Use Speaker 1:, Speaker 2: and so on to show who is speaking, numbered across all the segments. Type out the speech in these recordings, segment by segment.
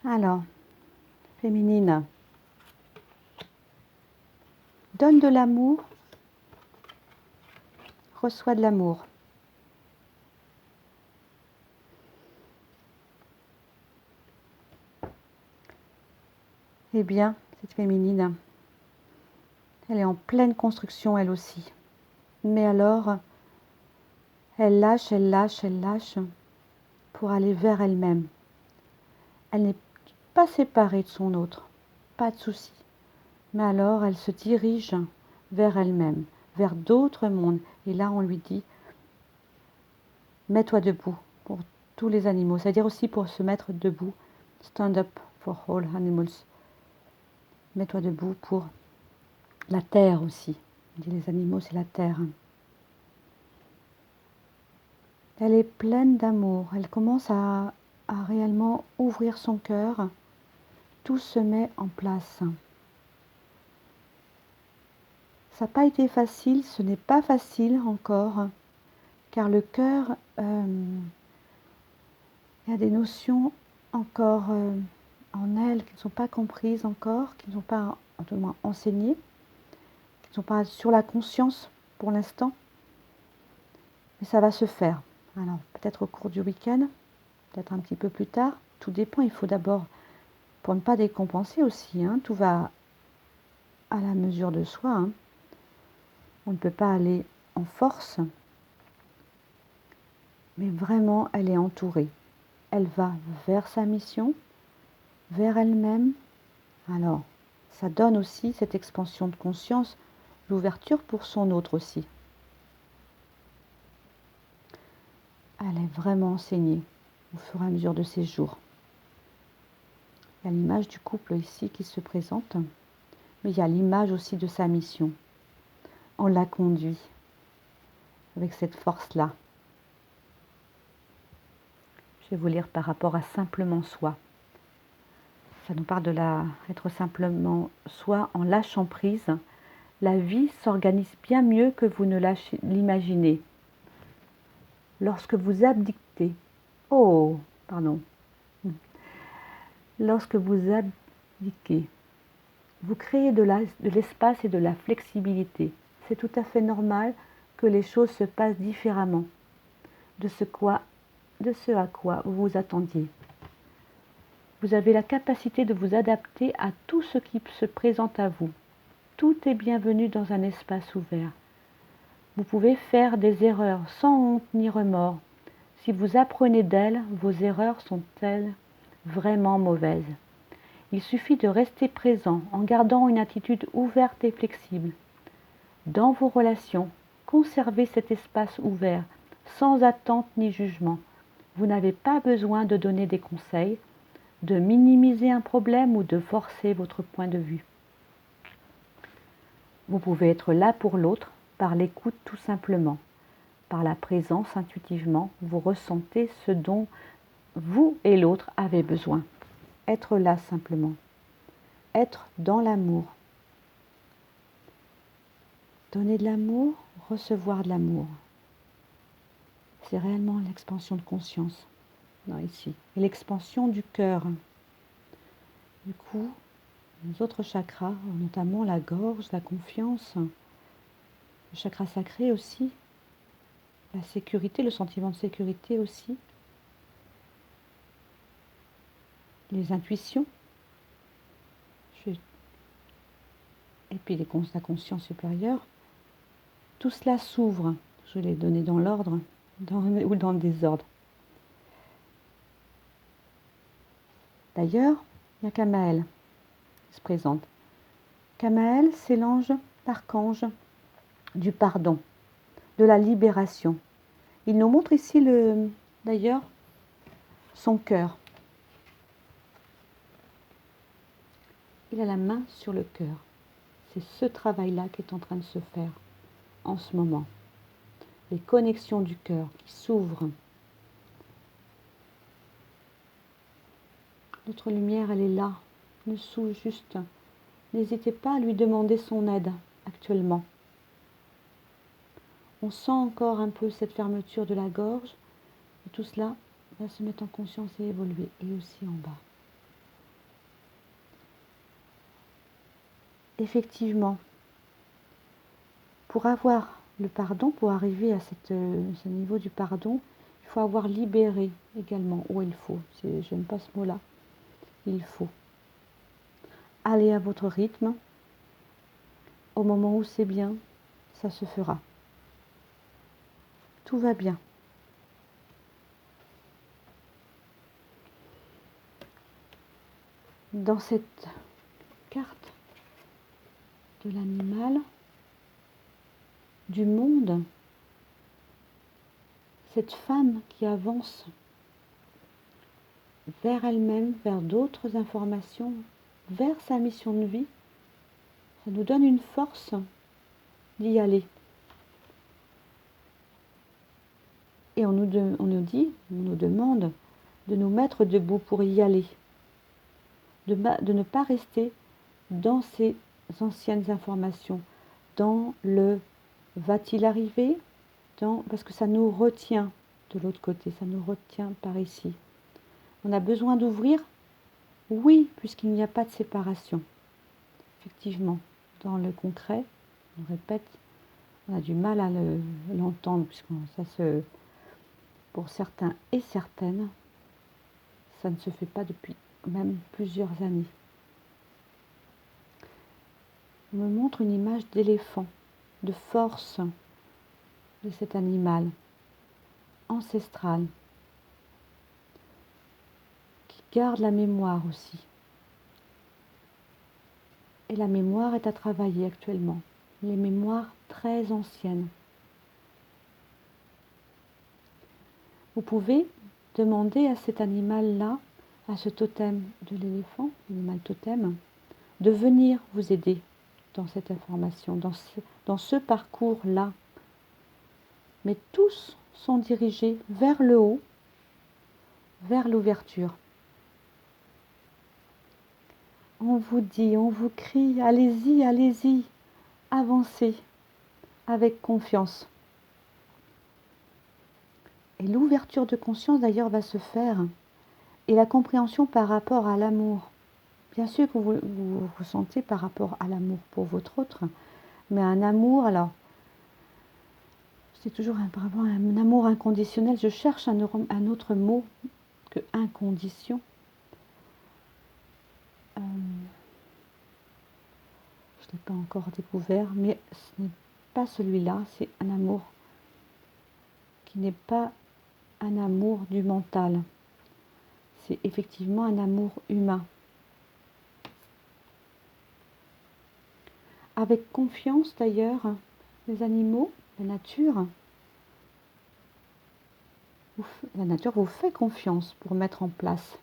Speaker 1: Alors, féminine, donne de l'amour, reçois de l'amour. Eh bien, cette féminine, elle est en pleine construction elle aussi. Mais alors, elle lâche, elle lâche, elle lâche pour aller vers elle-même. Elle n'est pas séparée de son autre, pas de souci. Mais alors, elle se dirige vers elle-même, vers d'autres mondes. Et là, on lui dit, mets-toi debout pour tous les animaux. C'est-à-dire aussi pour se mettre debout. Stand up for all animals. Mets-toi debout pour la terre aussi. On dit les animaux, c'est la terre. Elle est pleine d'amour. Elle commence à réellement ouvrir son cœur. Tout se met en place. Ça n'a pas été facile, ce n'est pas facile encore, car le cœur, il y a des notions encore en elle qui ne sont pas comprises encore, qui ne sont pas, en tout moins, enseignées, qui ne sont pas sur la conscience pour l'instant. Mais ça va se faire. Alors, peut-être au cours du week-end, peut-être un petit peu plus tard. Tout dépend, il faut d'abord, pour ne pas décompenser aussi, hein, tout va à la mesure de soi. Hein. On ne peut pas aller en force, mais vraiment, elle est entourée. Elle va vers sa mission, vers elle-même. Alors, ça donne aussi cette expansion de conscience, l'ouverture pour son autre aussi. Elle est vraiment enseignée au fur et à mesure de ses jours. Il y a l'image du couple ici qui se présente, mais il y a l'image aussi de sa mission. On la conduit avec cette force-là. Je vais vous lire par rapport à simplement soi. Ça nous parle de être simplement soi en lâchant prise. La vie s'organise bien mieux que vous ne l'imaginez. Lorsque vous abdiquez, lorsque vous abdiquez, vous créez de l'espace et de la flexibilité. C'est tout à fait normal que les choses se passent différemment de ce à quoi vous vous attendiez. Vous avez la capacité de vous adapter à tout ce qui se présente à vous. Tout est bienvenu dans un espace ouvert. Vous pouvez faire des erreurs sans honte ni remords. Si vous apprenez d'elles, vos erreurs sont-elles vraiment mauvaises? Il suffit de rester présent en gardant une attitude ouverte et flexible. Dans vos relations, conservez cet espace ouvert, sans attente ni jugement. Vous n'avez pas besoin de donner des conseils, de minimiser un problème ou de forcer votre point de vue. Vous pouvez être là pour l'autre par l'écoute tout simplement. Par la présence intuitivement, vous ressentez ce dont vous et l'autre avez besoin. Être là simplement. Être dans l'amour. Donner de l'amour, recevoir de l'amour. C'est réellement l'expansion de conscience. Non, ici. Et l'expansion du cœur. Du coup, les autres chakras, notamment la gorge, la confiance, le chakra sacré aussi, la sécurité, le sentiment de sécurité aussi, les intuitions, et puis la conscience supérieure. Tout cela s'ouvre. Je l'ai donné dans l'ordre ou dans le désordre. D'ailleurs, il y a Kamaël qui se présente. Kamaël, c'est l'ange, l'archange du pardon, de la libération. Il nous montre ici, d'ailleurs, son cœur. Il a la main sur le cœur. C'est ce travail-là qui est en train de se faire en ce moment. Les connexions du cœur qui s'ouvrent. Notre lumière, elle est là, dessous juste. N'hésitez pas à lui demander son aide actuellement. On sent encore un peu cette fermeture de la gorge. Et tout cela va se mettre en conscience et évoluer. Et aussi en bas. effectivement, pour avoir le pardon, pour arriver à ce niveau du pardon, il faut avoir libéré également. Ou il faut, j'aime pas ce mot-là, il faut. Allez à votre rythme, au moment où c'est bien, ça se fera. Tout va bien. Dans cette carte de l'animal, du monde, cette femme qui avance vers elle-même, vers d'autres informations, vers sa mission de vie, ça nous donne une force d'y aller. Et on nous demande de nous mettre debout pour y aller, de ne pas rester dans ces anciennes informations, dans le va-t-il arriver, parce que ça nous retient de l'autre côté, ça nous retient par ici. On a besoin d'ouvrir, oui, puisqu'il n'y a pas de séparation. Effectivement, dans le concret, on répète, on a du mal à l'entendre, pour certains et certaines, ça ne se fait pas depuis même plusieurs années. On me montre une image d'éléphant, de force de cet animal ancestral, qui garde la mémoire aussi. Et la mémoire est à travailler actuellement, les mémoires très anciennes. Vous pouvez demander à cet animal-là, à ce totem de l'éléphant, l'animal totem, de venir vous aider dans cette information, dans ce parcours-là. Mais tous sont dirigés vers le haut, vers l'ouverture. On vous dit, on vous crie, allez-y, allez-y, avancez avec confiance. Et l'ouverture de conscience d'ailleurs va se faire, et la compréhension par rapport à l'amour. Bien sûr que vous ressentez par rapport à l'amour pour votre autre, mais un amour, alors, c'est toujours un amour inconditionnel. Je cherche un autre mot que incondition. Je ne l'ai pas encore découvert, mais ce n'est pas celui-là, c'est un amour qui n'est pas un amour du mental. C'est effectivement un amour humain. Avec confiance d'ailleurs, les animaux, la nature vous fait confiance pour mettre en place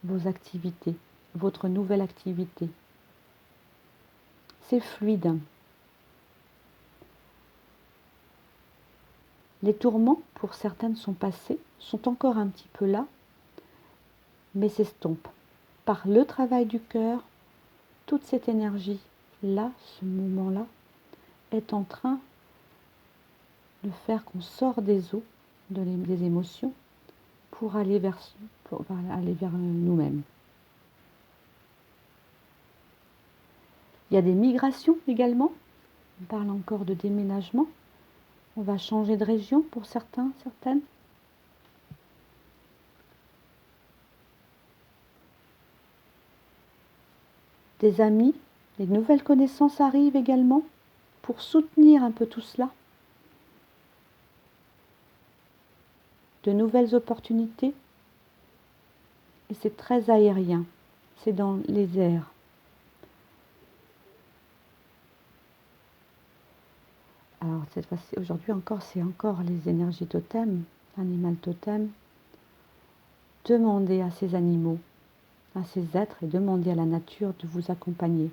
Speaker 1: vos activités, votre nouvelle activité. C'est fluide. Les tourments, pour certaines, sont passés, sont encore un petit peu là, mais s'estompent. Par le travail du cœur, toute cette énergie-là, ce moment-là, est en train de faire qu'on sort des eaux, des émotions, pour aller vers nous-mêmes. Il y a des migrations également. On parle encore de déménagement. On va changer de région pour certains, certaines. Des amis, des nouvelles connaissances arrivent également pour soutenir un peu tout cela. De nouvelles opportunités. Et c'est très aérien. C'est dans les airs. Alors cette fois-ci, aujourd'hui encore, c'est encore les énergies totem, animal totem. Demandez à ces animaux, à ces êtres, et demandez à la nature de vous accompagner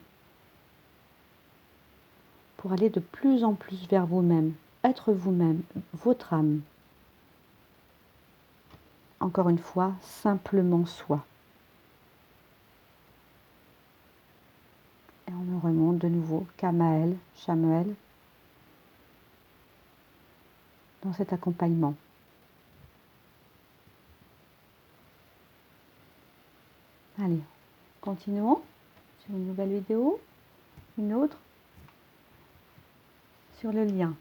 Speaker 1: pour aller de plus en plus vers vous-même, être vous-même, votre âme. Encore une fois, simplement soi. Et on me remonte de nouveau Kamael, Chamuel, dans cet accompagnement. Allez, continuons sur une nouvelle vidéo. Une autre sur le lien.